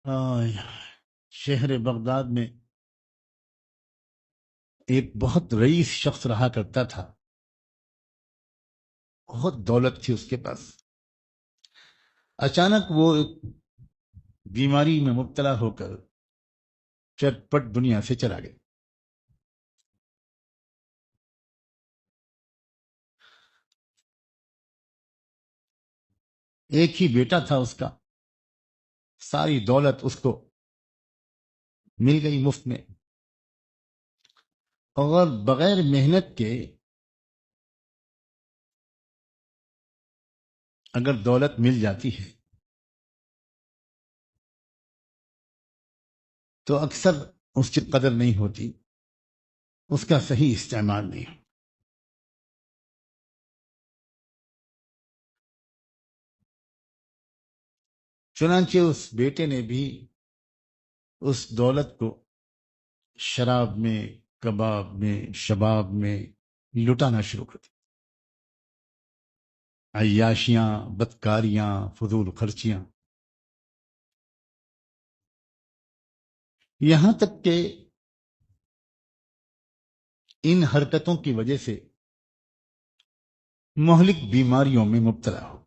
آہ، شہر بغداد میں ایک بہت رئیس شخص رہا کرتا تھا، بہت دولت تھی اس کے پاس۔ اچانک وہ ایک بیماری میں مبتلا ہو کر چٹپٹ دنیا سے چلا گیا۔ ایک ہی بیٹا تھا اس کا، ساری دولت اس کو مل گئی مفت میں، اور بغیر محنت کے اگر دولت مل جاتی ہے تو اکثر اس کی قدر نہیں ہوتی، اس کا صحیح استعمال نہیں۔ چنانچہ اس بیٹے نے بھی اس دولت کو شراب میں، کباب میں، شباب میں لٹانا شروع کر دیا۔ عیاشیاں، بدکاریاں، فضول خرچیاں، یہاں تک کہ ان حرکتوں کی وجہ سے مہلک بیماریوں میں مبتلا ہو،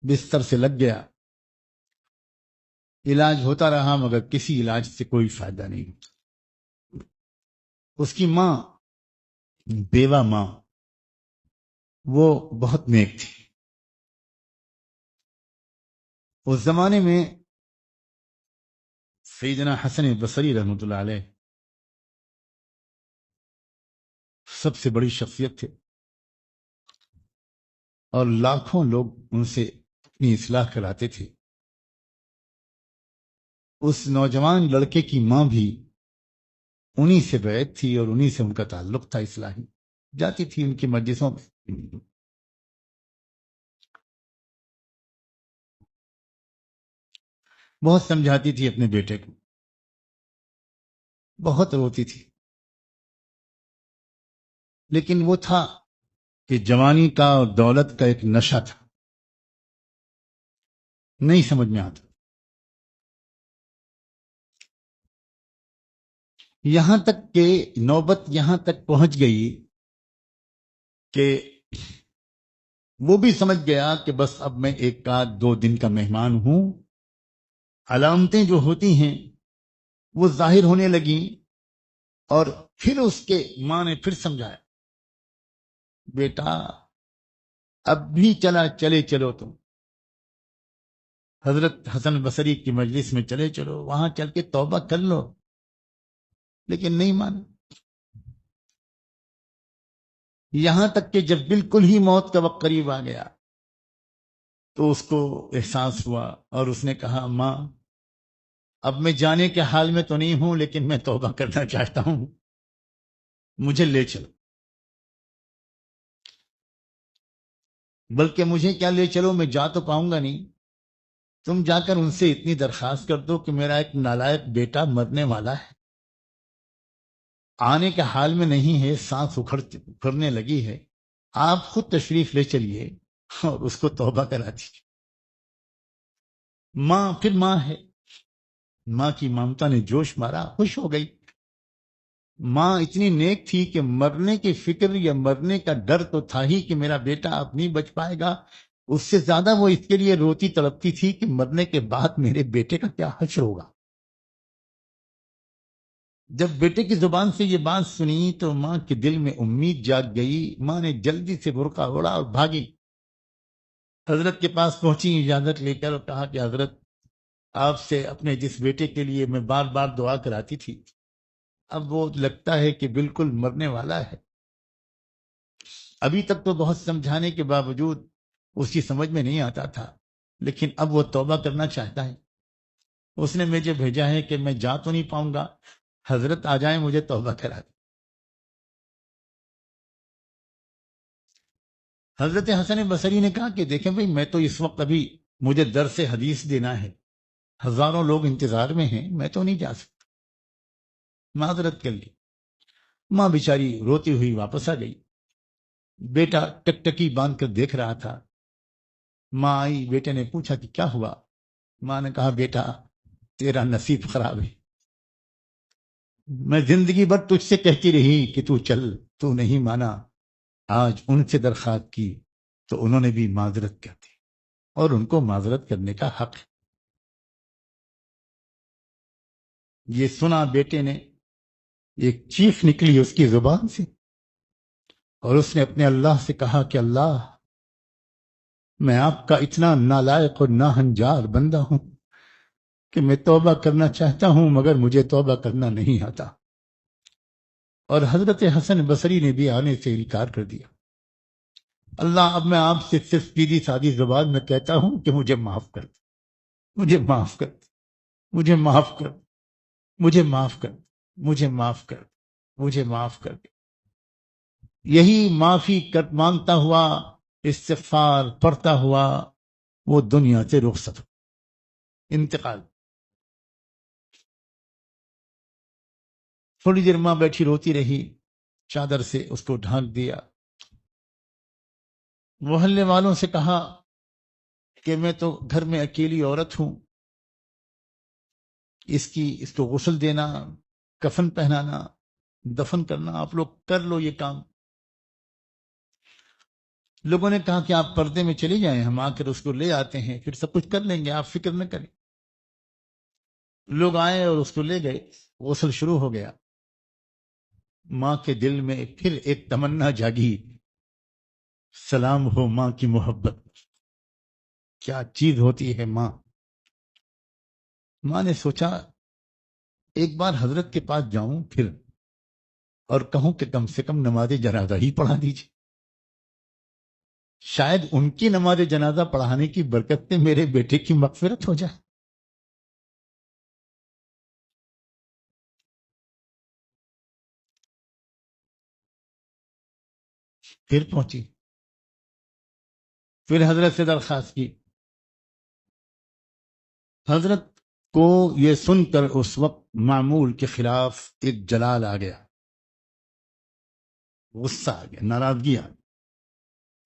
بستر سے لگ گیا، علاج ہوتا رہا مگر کسی علاج سے کوئی فائدہ نہیں ہوتا۔ اس کی ماں، بیوہ ماں، وہ بہت نیک تھی۔ اس زمانے میں سیدنا حسن بصری رحمۃ اللہ علیہ سب سے بڑی شخصیت تھے، اور لاکھوں لوگ ان سے اپنی اصلاح کراتے تھے۔ اس نوجوان لڑکے کی ماں بھی انہی سے بیعت تھی اور انہی سے ان کا تعلق تھا اصلاحی، جاتی تھی ان کی مجلسوں میں، بہت سمجھاتی تھی اپنے بیٹے کو، بہت روتی تھی، لیکن وہ تھا کہ جوانی کا اور دولت کا ایک نشہ تھا، نہیں سمجھ میں آتا۔ یہاں تک کہ نوبت یہاں تک پہنچ گئی کہ وہ بھی سمجھ گیا کہ بس اب میں ایک آدھ 2 دن کا مہمان ہوں۔ علامتیں جو ہوتی ہیں وہ ظاہر ہونے لگیں، اور پھر اس کے ماں نے پھر سمجھایا، بیٹا اب بھی چلے چلو، تم حضرت حسن بصری کی مجلس میں چلے چلو، وہاں چل کے توبہ کر لو، لیکن نہیں مانا۔ یہاں تک کہ جب بالکل ہی موت کا وقت قریب آ گیا تو اس کو احساس ہوا، اور اس نے کہا، ماں اب میں جانے کے حال میں تو نہیں ہوں، لیکن میں توبہ کرنا چاہتا ہوں، مجھے لے چلو۔ بلکہ مجھے کیا لے چلو، میں جا تو پاؤں گا نہیں، تم جا کر ان سے اتنی درخواست کر دو کہ میرا ایک نالائق بیٹا مرنے والا ہے، آنے کے حال میں نہیں ہے، سانس اکھڑنے لگی ہے، آپ خود تشریف لے چلیے اور اس کو توبہ کرا دیجیے۔ ماں پھر ماں ہے، ماں کی ممتا نے جوش مارا، خوش ہو گئی۔ ماں اتنی نیک تھی کہ مرنے کی فکر یا مرنے کا ڈر تو تھا ہی کہ میرا بیٹا اب نہیں بچ پائے گا، اس سے زیادہ وہ اس کے لیے روتی تڑپتی تھی کہ مرنے کے بعد میرے بیٹے کا کیا حشر ہوگا۔ جب بیٹے کی زبان سے یہ بات سنی تو ماں کے دل میں امید جاگ گئی، ماں نے جلدی سے برقع اوڑھا اور بھاگی، حضرت کے پاس پہنچی اجازت لے کر، اور کہا کہ حضرت آپ سے اپنے جس بیٹے کے لیے میں بار بار دعا کراتی تھی، اب وہ لگتا ہے کہ بالکل مرنے والا ہے۔ ابھی تک تو بہت سمجھانے کے باوجود اس کی سمجھ میں نہیں آتا تھا، لیکن اب وہ توبہ کرنا چاہتا ہے۔ اس نے مجھے بھیجا ہے کہ میں جا تو نہیں پاؤں گا، حضرت آ جائیں مجھے توبہ کرا دیں۔ حضرت حسن بصری نے کہا کہ دیکھیں بھئی، میں تو اس وقت ابھی مجھے درس حدیث دینا ہے، ہزاروں لوگ انتظار میں ہیں، میں تو نہیں جا سکتا، معذرت کر لی۔ ماں بیچاری روتی ہوئی واپس آ گئی، بیٹا ٹکٹکی باندھ کر دیکھ رہا تھا۔ ماں آئی، بیٹے نے پوچھا کہ کیا ہوا؟ ماں نے کہا بیٹا تیرا نصیب خراب ہے، میں زندگی بھر تجھ سے کہتی رہی کہ تو چل، تو نہیں مانا، آج ان سے درخواست کی تو انہوں نے بھی معذرت کر دی، اور ان کو معذرت کرنے کا حق ہے۔ یہ سنا بیٹے نے، ایک چیخ نکلی اس کی زبان سے، اور اس نے اپنے اللہ سے کہا کہ اللہ، میں آپ کا اتنا نالائق اور ناہنجار بندہ ہوں کہ میں توبہ کرنا چاہتا ہوں مگر مجھے توبہ کرنا نہیں آتا۔ اور حضرت حسن بصری نے بھی آنے سے انکار کر دیا۔ اللہ، اب میں آپ سے صرف سیدھی سادی زبان میں کہتا ہوں کہ مجھے معاف کر دے، مجھے معاف کر دے، مجھے معاف کر دے، مجھے معاف کر دے، مجھے معاف کر دے، مجھے معاف کر دے۔ یہی معافی کر مانگتا ہوا، استغفار پڑھتا ہوا وہ دنیا سے رخصت ہو، انتقال۔ تھوڑی دیر ماں بیٹھی روتی رہی، چادر سے اس کو ڈھانک دیا، محلے والوں سے کہا کہ میں تو گھر میں اکیلی عورت ہوں، اس کو غسل دینا، کفن پہنانا، دفن کرنا، آپ لوگ کر لو یہ کام۔ لوگوں نے کہا کہ آپ پردے میں چلے جائیں، ہم آ کر اس کو لے آتے ہیں، پھر سب کچھ کر لیں گے، آپ فکر نہ کریں۔ لوگ آئے اور اس کو لے گئے، غسل شروع ہو گیا۔ ماں کے دل میں پھر ایک تمنا جاگی، سلام ہو ماں کی محبت، کیا چیز ہوتی ہے ماں۔ ماں نے سوچا ایک بار حضرت کے پاس جاؤں پھر، اور کہوں کہ کم سے کم نماز جنازہ ہی پڑھا دیجیے، شاید ان کی نماز جنازہ پڑھانے کی برکت سے میرے بیٹے کی مغفرت ہو جائے۔ پھر پہنچی، پھر حضرت سے درخواست کی۔ حضرت کو یہ سن کر اس وقت معمول کے خلاف ایک جلال آ گیا، غصہ آ گیا، ناراضگی آ گئی۔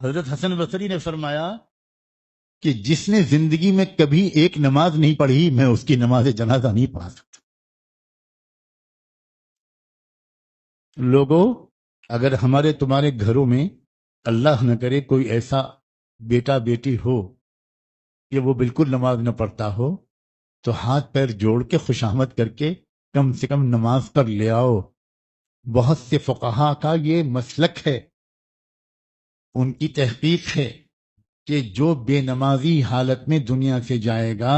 حضرت حسن بصری نے فرمایا کہ جس نے زندگی میں کبھی ایک نماز نہیں پڑھی، میں اس کی نماز جنازہ نہیں پڑھا سکتا۔ لوگوں، اگر ہمارے تمہارے گھروں میں اللہ نہ کرے کوئی ایسا بیٹا بیٹی ہو کہ وہ بالکل نماز نہ پڑھتا ہو، تو ہاتھ پیر جوڑ کے خوشامد کر کے کم سے کم نماز پر لے آؤ۔ بہت سے فقہا کا یہ مسلک ہے، ان کی تحقیق ہے کہ جو بے نمازی حالت میں دنیا سے جائے گا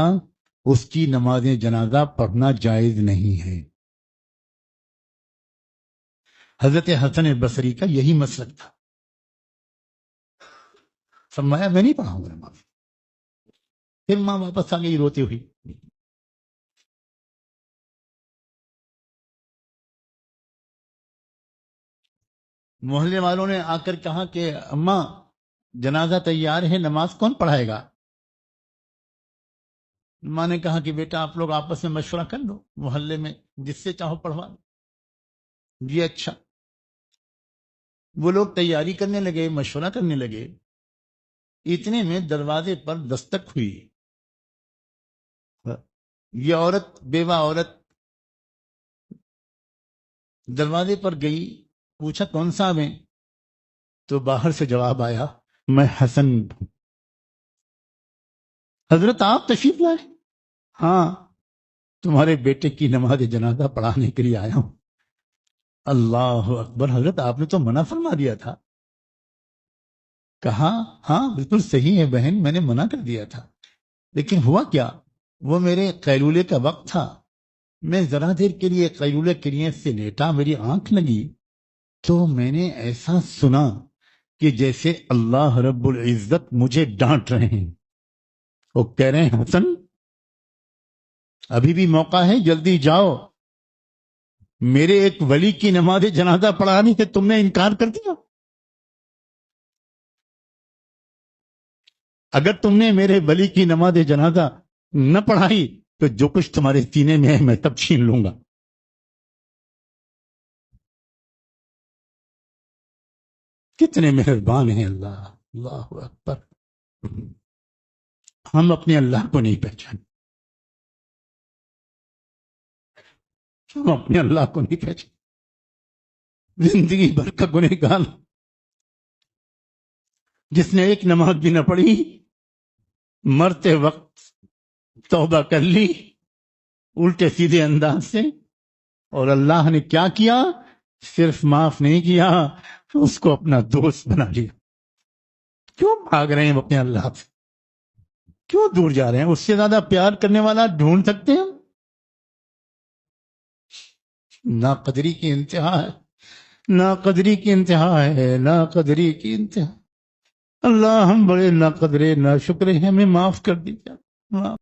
اس کی نماز جنازہ پڑھنا جائز نہیں ہے۔ حضرت حسن بصری کا یہی مسلک تھا، فرمایا میں نہیں پڑھاؤں گا نماز۔ پھر ماں واپس آ گئی روتی ہوئی۔ محلے والوں نے آ کر کہا کہ اماں جنازہ تیار ہے، نماز کون پڑھائے گا؟ ماں نے کہا کہ بیٹا آپ لوگ آپس میں مشورہ کر لو، محلے میں جس سے چاہو پڑھوا لو۔ جی اچھا۔ وہ لوگ تیاری کرنے لگے، مشورہ کرنے لگے، اتنے میں دروازے پر دستک ہوئی۔ یہ عورت، بیوہ عورت، دروازے پر گئی، پوچھا کون صاحب ہیں؟ تو باہر سے جواب آیا، میں حسن ہوں۔ حضرت آپ تشریف لائے؟ ہاں، تمہارے بیٹے کی نماز جنازہ پڑھانے کے لیے آیا ہوں۔ اللہ اکبر، حضرت آپ نے تو منع فرما دیا تھا۔ کہا ہاں بالکل صحیح ہے بہن، میں نے منع کر دیا تھا، لیکن ہوا کیا، وہ میرے قیلولے کا وقت تھا، میں ذرا دیر کے لیے قیلولے کے لیے سے لیٹا، میری آنکھ لگی تو میں نے ایسا سنا کہ جیسے اللہ رب العزت مجھے ڈانٹ رہے ہیں، وہ کہہ رہے ہیں حسن ابھی بھی موقع ہے، جلدی جاؤ، میرے ایک ولی کی نماز جنازہ پڑھانے سے تم نے انکار کر دیا۔ اگر تم نے میرے ولی کی نماز جنازہ نہ پڑھائی تو جو کچھ تمہارے سینے میں ہے میں تب چھین لوں گا۔ کتنے مہربان ہیں اللہ، اللہ اکبر۔ ہم اپنے اللہ کو نہیں پہچانتے، ہم اپنے اللہ کو نہیں پہچان. زندگی بھر کا گنہگار جس نے ایک نماز بھی نہ پڑھی، مرتے وقت توبہ کر لی الٹے سیدھے انداز سے، اور اللہ نے کیا کیا؟ صرف معاف نہیں کیا، اس کو اپنا دوست بنا لیا. کیوں بھاگ رہے ہیں اپنے اللہ سے؟ کیوں دور جا رہے ہیں؟ اس سے زیادہ پیار کرنے والا ڈھونڈ سکتے ہیں؟ ناقدری کی انتہا ہے، ناقدری کی انتہا ہے، ناقدری کی انتہا. اللہ ہم بڑے ناقدرے ناشکرے ہیں، ہمیں معاف کر دیجیے.